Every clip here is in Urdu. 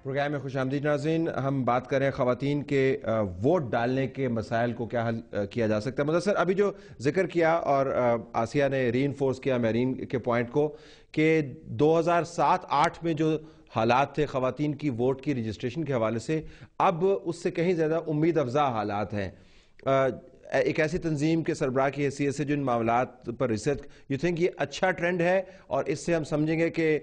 پروگرام میں خوش آمدید ناظرین. ہم بات کر رہے ہیں خواتین کے ووٹ ڈالنے کے مسائل کو کیا حل کیا جا سکتا ہے. مدثر ابھی جو ذکر کیا اور آسیہ نے ری انفورس کیا میرین کے پوائنٹ کو کہ 2007-8 میں جو حالات تھے خواتین کی ووٹ کی رجسٹریشن کے حوالے سے اب اس سے کہیں زیادہ امید افزا حالات ہیں. ایک ایسی تنظیم کے سربراہ کی حیثیت سے جن معاملات پر ریسرچ یو تھنک یہ اچھا ٹرینڈ ہے اور اس سے ہم سمجھیں گے کہ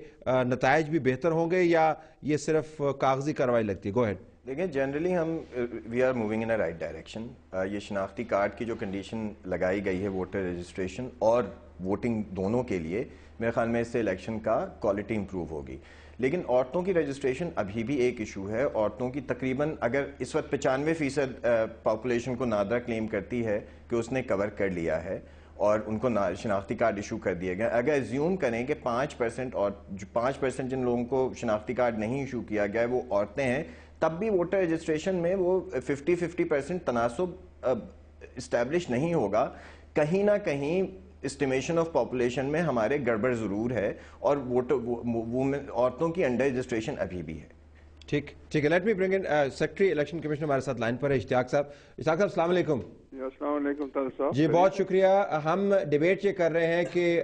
نتائج بھی بہتر ہوں گے یا یہ صرف کاغذی کارروائی لگتی ہے؟ گو ہیڈ. دیکھیں جنرلی ہم we are moving in a right direction. یہ شناختی کارڈ کی جو کنڈیشن لگائی گئی ہے ووٹر رجسٹریشن اور ووٹنگ دونوں کے لیے، میرے خیال میں اس سے الیکشن کا کوالٹی امپروو ہوگی. لیکن عورتوں کی رجسٹریشن ابھی بھی ایک ایشو ہے. عورتوں کی تقریباً اگر اس وقت 95% پاپولیشن کو نادرا کلیم کرتی ہے کہ اس نے کور کر لیا ہے اور ان کو شناختی کارڈ ایشو کر دیے گئے. اگر ایزیوم کریں کہ 5% اور 5% جن لوگوں کو شناختی کارڈ نہیں ایشو کیا گیا ہے وہ عورتیں ہیں، تب بھی ووٹر رجسٹریشن میں وہ 50% تناسب اسٹیبلش نہیں ہوگا. کہیں نہ کہیں اسٹیمیشن آف پاپولیشن میں ہمارے گڑبڑ ضرور ہے اور عورتوں کی انڈر رجسٹریشن ابھی بھی ہے. ٹھیک ہے. لیٹ می برنگ ان سیکرٹری الیکشن کمیشن ہمارے ساتھ لائن پر ہے اشتیاق صاحب. اشتیاق صاحب السلام علیکم. السلام علیکم طاہر صاحب. جی بہت شکریہ. ہم ڈیبیٹ یہ کر رہے ہیں کہ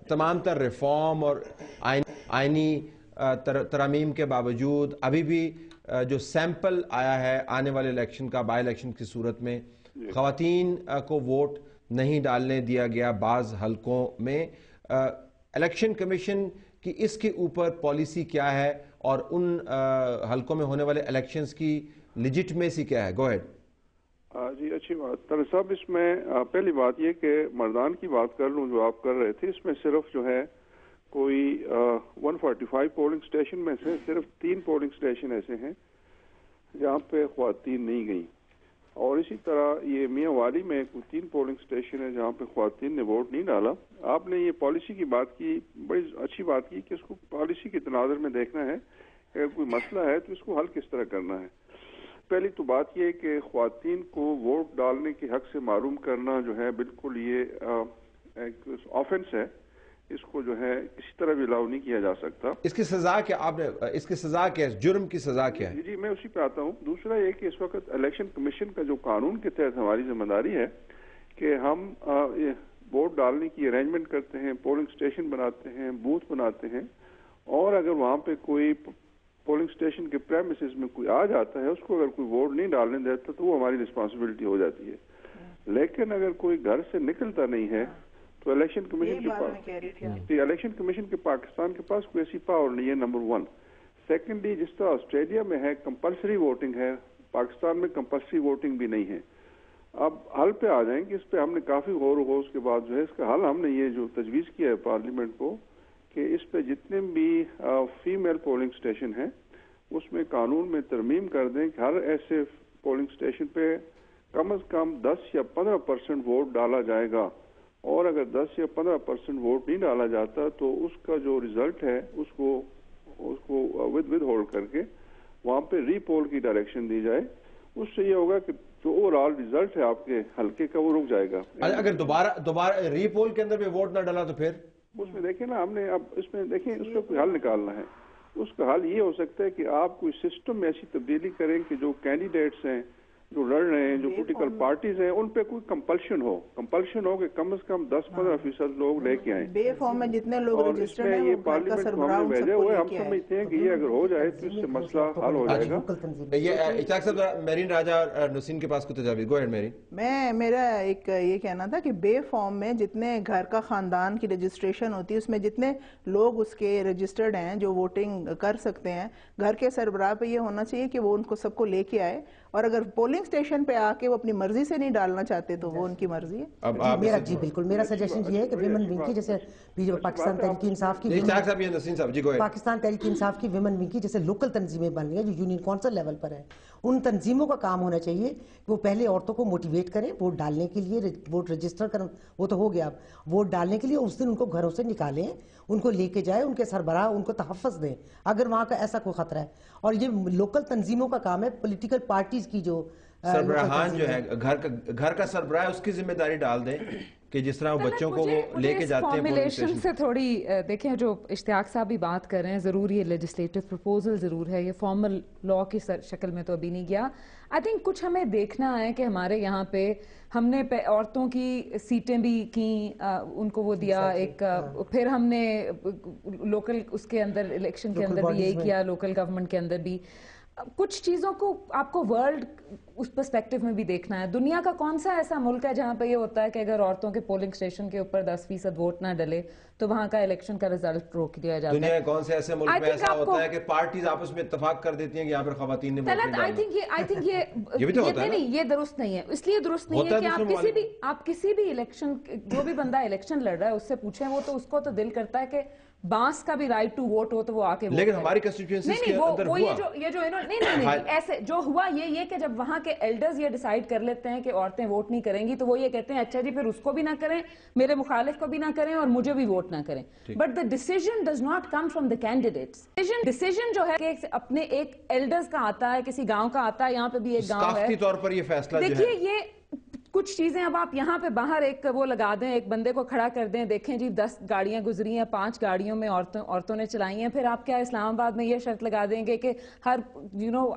تمام تر ریفارم اور آئینی ترامیم کے باوجود ابھی بھی جو سیمپل آیا ہے آنے والے الیکشن کا، بائی الیکشن کی صورت میں خواتین کو ووٹ نہیں ڈالنے دیا گیا بعض حلقوں میں. الیکشن کمیشن کی اس کے اوپر پالیسی کیا ہے اور ان حلقوں میں ہونے والے الیکشنز کی لیجٹمیسی کیا ہے؟ گو ہیڈ. جی اچھی بات طاہر صاحب. اس میں پہلی بات یہ کہ مردان کی بات کر لوں جو آپ کر رہے تھے، اس میں صرف جو ہے کوئی 145 پولنگ اسٹیشن میں سے صرف 3 پولنگ اسٹیشن ایسے ہیں جہاں پہ خواتین نہیں گئیں، اور اسی طرح یہ میاں والی میں کوئی 3 پولنگ اسٹیشن ہے جہاں پہ خواتین نے ووٹ نہیں ڈالا. آپ نے یہ پالیسی کی بات کی، بڑی اچھی بات کی کہ اس کو پالیسی کے تناظر میں دیکھنا ہے. اگر کوئی مسئلہ ہے تو اس کو حل کس طرح کرنا ہے. پہلی تو بات یہ کہ خواتین کو ووٹ ڈالنے کے حق سے محروم کرنا جو ہے بالکل یہ ایک آفینس ہے. اس کو جو ہے کسی طرح بھی الاؤ نہیں کیا جا سکتا. اس کی سزا کیا آپ نے اس کی سزا کیا ہے؟ جرم کی سزا کیا ہے؟ جی میں اسی پہ آتا ہوں. دوسرا یہ کہ اس وقت الیکشن کمیشن کا جو قانون کے تحت ہماری ذمہ داری ہے کہ ہم ووٹ ڈالنے کی ارینجمنٹ کرتے ہیں، پولنگ اسٹیشن بناتے ہیں، بوتھ بناتے ہیں، اور اگر وہاں پہ کوئی پولنگ اسٹیشن کے پریمیسز میں کوئی آ جاتا ہے، اس کو اگر کوئی ووٹ نہیں ڈالنے دیتا تو وہ ہماری رسپانسبلٹی ہو جاتی ہے. لیکن اگر کوئی گھر سے نکلتا نہیں ہے تو الیکشن کمیشن کے پاس الیکشن کمیشن کے پاکستان کے پاس کوئی ایسی پاور نہیں ہے، نمبر 1. سیکنڈلی جس طرح آسٹریلیا میں ہے کمپلسری ووٹنگ ہے، پاکستان میں کمپلسری ووٹنگ بھی نہیں ہے. اب حل پہ آ جائیں کہ اس پہ ہم نے کافی غور و خوض کے بعد جو ہے اس کا حل ہم نے یہ جو تجویز کیا ہے پارلیمنٹ کو کہ اس پہ جتنے بھی فیمیل پولنگ اسٹیشن ہیں اس میں قانون میں ترمیم کر دیں کہ ہر ایسے پولنگ اسٹیشن پہ کم از کم 10 یا 15% ووٹ ڈالا جائے گا، اور اگر 10 یا 15% ووٹ نہیں ڈالا جاتا تو اس کا جو ریزلٹ ہے اس کو ود ہولڈ کر کے وہاں پہ ری پول کی ڈائریکشن دی جائے. اس سے یہ ہوگا کہ جو اوور آل ریزلٹ ہے آپ کے حلقے کا وہ رک جائے گا. اگر دوبارہ ری پول کے اندر بھی ووٹ نہ ڈالا تو پھر اس میں دیکھیں نا، ہم نے اب اس میں دیکھیں اس کا کوئی حل نکالنا ہے. اس کا حل یہ ہو سکتا ہے کہ آپ کوئی سسٹم میں ایسی تبدیلی کریں کہ جو کینڈیڈیٹس ہیں جو لڑ رہے ہیں، جو پولیٹیکل پارٹیز ہیں، ان پہ کوئی کمپلشن ہو کہ کم از کم 10-15% لوگ لے کے آئیں. بے فارم میں جتنے لوگ رجسٹرڈ ہیں یہ پارلیمنٹ کو ہم نے بھیجے ہوئے، ہم سمجھتے ہیں کہ یہ اگر ہو جائے تو اس سے مسئلہ حل ہو جائے گا. یہ اشتیاق صاحب میرین راجہ اور نسین کے پاس کو تجاویز. گو ہیڈ میرین. میرا ایک یہ کہنا تھا کہ بے فارم میں جتنے گھر کا خاندان کی رجسٹریشن ہوتی ہے اس میں جتنے لوگ اس کے رجسٹرڈ ہیں جو ووٹنگ کر سکتے ہیں، گھر کے سربراہ پہ یہ ہونا چاہیے کہ وہ ان کو سب کو لے کے آئے، اور اگر پولنگ اسٹیشن پہ آ کے وہ اپنی مرضی سے نہیں ڈالنا چاہتے تو وہ ان کی مرضی ہے. جی بالکل میرا سجیشن یہ ہے کہ ویمن ونگ کی جیسے پاکستان تحریک انصاف کی پاکستان تحریک انصاف کی ویمن ونگ کی جیسے لوکل تنظیمیں بن رہی ہیں جو یونین کونسل لیول پر ہیں، ان تنظیموں کا کام ہونا چاہیے کہ وہ پہلے عورتوں کو موٹیویٹ کریں ووٹ ڈالنے کے لیے، ووٹ رجسٹر کریں، وہ تو ہو گیا، ووٹ ڈالنے کے لیے اس دن ان کو گھروں سے نکالیں، ان کو لے کے جائیں، ان کے سربراہ ان کو تحفظ دیں اگر وہاں کا ایسا کوئی خطرہ ہے. اور یہ لوکل تنظیموں کا کام ہے، پولیٹیکل پارٹیز کی جو سربراہان جو ہے گھر کا سربراہ اس کی ذمہ داری ڈال دیں کہ جس طرح بچوں کو وہ لے کے جاتے ہیں فارمولیشن سے تھوڑی دیکھیں جو اشتیاق صاحب بھی بات کر رہے ہیں ضرور یہ لیجسلیٹو پروپوزل ضرور ہے, یہ فارمل لا کی شکل میں تو ابھی نہیں گیا. آئی تھنک کچھ ہمیں دیکھنا ہے کہ ہمارے یہاں پہ ہم نے عورتوں کی سیٹیں بھی کیں, ان کو وہ دیا ایک, پھر ہم نے لوکل اس کے اندر الیکشن کے اندر بھی یہی کیا, لوکل گورنمنٹ کے اندر بھی. کچھ چیزوں کو آپ کو ورلڈ اس پرسپیکٹو میں بھی دیکھنا ہے. دنیا کا کون سا ایسا ملک ہے جہاں پہ یہ ہوتا ہے کہ اگر عورتوں کے پولنگ اسٹیشن کے اوپر 10% ووٹ نہ ڈلے تو وہاں کا الیکشن کا رزلٹ روک دیا جاتا ہے؟ دنیا کے کون سے ایسے ملک میں ایسا ہوتا ہے کہ پارٹیز آپس میں اتفاق کر دیتی ہیں کہ یہاں پر خواتین نے ووٹ نہیں ڈالنا؟ یہ درست نہیں ہے. اس لیے درست نہیں ہے کہ آپ کسی بھی الیکشن, جو بھی بندہ الیکشن لڑ رہا ہے اس سے پوچھیں, وہ تو اس کو تو دل کرتا ہے کہ بانس کا بھی رائٹ ٹو ووٹ ہو تو وہ آ کے, لیکن ہماری کنسٹیٹیوئنسیز کے اندر ہوا نہیں ایسے جو ہوا یہ کہ جب وہاں کے ایلڈرز یہ ڈیسائیڈ کر لیتے ہیں کہ عورتیں ووٹ نہیں کریں گی تو وہ یہ کہتے ہیں اچھا جی پھر اس کو بھی نہ کریں, میرے مخالف کو بھی نہ کریں اور مجھے بھی ووٹ نہ کریں. But the decision does not come from the candidates. Decision جو ہے کہ اپنے ایک ایلڈرز کا آتا ہے, کسی گاؤں کا آتا ہے, یہاں پہ بھی ایک گاؤں ہے, ثقافتی طور پر یہ فیصلہ جو ہے. دیکھیے یہ کچھ چیزیں اب آپ یہاں پہ باہر ایک وہ لگا دیں, ایک بندے کو کھڑا کر دیں, دیکھیں جی 10 گاڑیاں گزری ہیں, 5 گاڑیوں میں عورتوں نے چلائی ہیں, پھر آپ کیا اسلام آباد میں یہ شرط لگا دیں گے کہ ہر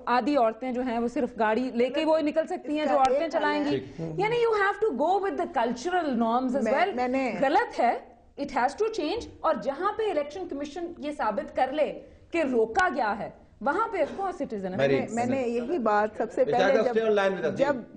آدھی عورتیں جو ہیں وہ صرف گاڑی لے کے وہ نکل سکتی ہیں جو عورتیں چلائیں گی؟ یعنی you have to go with the cultural norms as well. غلط ہے, اٹ ہیز ٹو چینج. اور جہاں پہ الیکشن کمیشن یہ ثابت کر لے کہ روکا گیا ہے وہاں پہ سٹیزن. میں نے یہی بات سب سے پہلے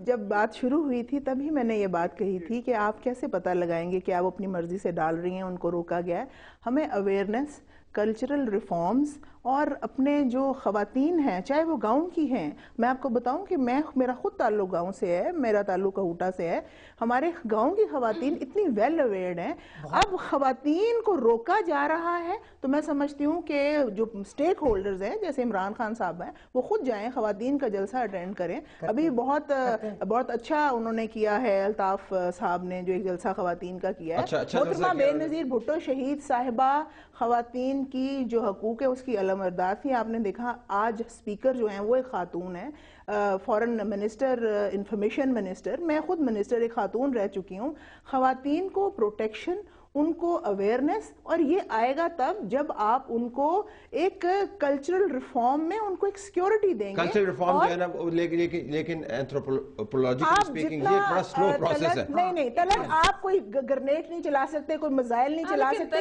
جب بات شروع ہوئی تھی تبھی میں نے یہ بات کہی تھی کہ آپ کیسے پتہ لگائیں گے کہ آپ اپنی مرضی سے ڈال رہی ہیں, ان کو روکا گیا ہے. ہمیں اویئرنیس, کلچرل ریفارمز اور اپنے جو خواتین ہیں چاہے وہ گاؤں کی ہیں, میں آپ کو بتاؤں کہ میرا خود تعلق گاؤں سے ہے, میرا تعلق کوٹا سے ہے. ہمارے گاؤں کی خواتین اتنی ویل اویئرڈ ہیں. اب خواتین کو روکا جا رہا ہے تو میں سمجھتی ہوں کہ جو اسٹیک ہولڈرز ہیں جیسے عمران خان صاحب ہیں وہ خود جائیں, خواتین کا جلسہ اٹینڈ کریں. ابھی بہت اچھا انہوں نے کیا ہے, الطاف صاحب نے جو ایک جلسہ خواتین کا کیا ہے. محترمہ بے نظیر بھٹو شہید صاحبہ خواتین کی جو حقوق ہے اس کی علمبردار تھی. آپ نے دیکھا آج اسپیکر جو ہیں وہ ایک خاتون ہیں, فورن منسٹر, انفارمیشن منسٹر. میں خود منسٹر ایک خاتون رہ چکی ہوں. خواتین کو پروٹیکشن, ان کو اویئرنیس, اور یہ آئے گا تب جب آپ ان کو ایک کلچرل ریفارم میں ان کو ایک سیکیورٹی دیں گے. کلچرل ریفارم جو ہے نا, لیکن اینتھروپولوجیکلی سپیکنگ یہ ایک بڑا سلو پروسیس ہے. نہیں طلعت, آپ کوئی گرنیٹ نہیں چلا سکتے, کوئی میزائل نہیں چلا سکتے.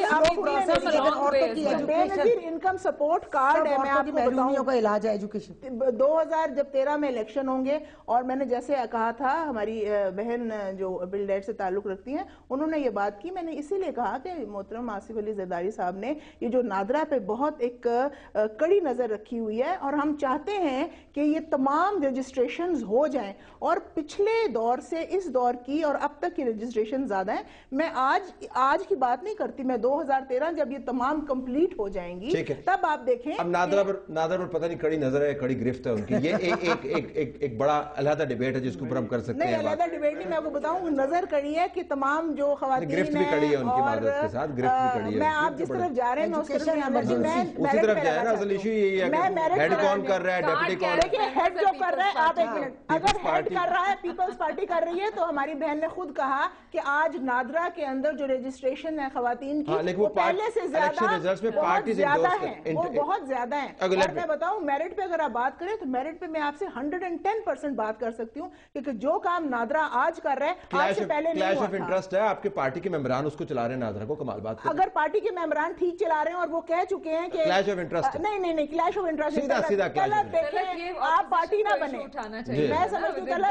بے نظیر انکم سپورٹ کارڈ ہے, میں آپ کو بتاؤں کا علاج ہے ایجوکیشن. 2013 میں الیکشن ہوں گے, اور میں نے جیسے کہا تھا ہماری بہن جو بل ڈیٹ سے تعلق رکھتی ہیں انہوں نے یہ بات کی, میں نے اسی لیے کہا کہ محترم آصف علی زرداری صاحب نے یہ جو نادرا پہ بہت ایک کڑی نظر رکھی ہوئی ہے, اور ہم چاہتے ہیں کہ یہ تمام رجسٹریشنز ہو جائیں, اور پچھلے دور سے اس دور کی اور اب تک کی رجسٹریشن زیادہ ہیں. میں آج کی بات نہیں کرتی, میں 2013 جب یہ تمام کمپلیٹ ہو جائیں گی تب آپ دیکھیں. اب نادرا پر پتہ نہیں کڑی نظر ہے, کڑی گرفت ہے ان کی. یہ ایک بڑا علیحدہ ڈیبیٹ ہے جس کے اوپر ہم کر سکتے ہیں. نہیں علیحدہ ڈیبیٹ نہیں, میں آپ کو بتاؤں نظر کڑی ہے کہ تمام جو خواتین گرفت بھی کڑی ہے ان کی معذرت کے ساتھ, گرفت بھی کڑی ہے. میں آپ جس طرف جا رہے ہیں میں اسی طرف جائے نا. اصل ایشو یہی ہے کہ ہیڈ کون کر رہا ہے, ڈیپٹی کون. دیکھیں ہیڈ جو کر رہا ہے, آپ ایک منٹ, اگر ہیڈ کر رہا ہے پیپلز پارٹی کر رہی ہے, تو ہماری بہن نے خود کہا کہ آج نادرا کے اندر جو رجسٹریشن ہے خواتین کی وہ پہلے سے زیادہ بہت زیادہ ہیں, وہ بہت زیادہ ہیں. اور میں بتاؤں میرٹ پہ اگر آپ بات کریں تو میرٹ پہ میں آپ سے 110% بات کر سکتی ہوں, کیونکہ جو کام نادرا آج کر رہے ہیں آج سے پہلے نہیں ہوا تھا. کلیش آف انٹرسٹ ہے, آپ کے پارٹی کے ممبران اس کو چلا رہے ہیں نادرا کو, کمال بات ہے. اگر پارٹی کے ممبران ٹھیک چلا رہے ہیں اور وہ کہہ چکے ہیں کہ کلیش آف انٹرسٹ, نہیں کلیش آف انٹرسٹ سیدھا دیکھیں, آپ پارٹی نہ بنے. میں سمجھتی ہوں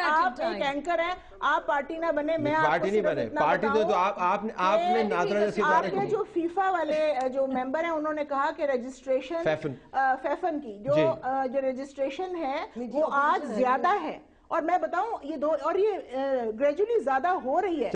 آپ ایک اینکر ہیں, آپ پارٹی نہ بنے. میں پارٹی نہیں بنے, پارٹی تو آپ نے نادرا جیسی آپ کے جو فیفا والے جو ممبر ہیں انہوں نے کہا کہ رجسٹریشن فیفن کی جو رجسٹریشن ہے وہ آج زیادہ ہے, اور میں بتاؤں یہ یہ گریجولی زیادہ ہو رہی ہے.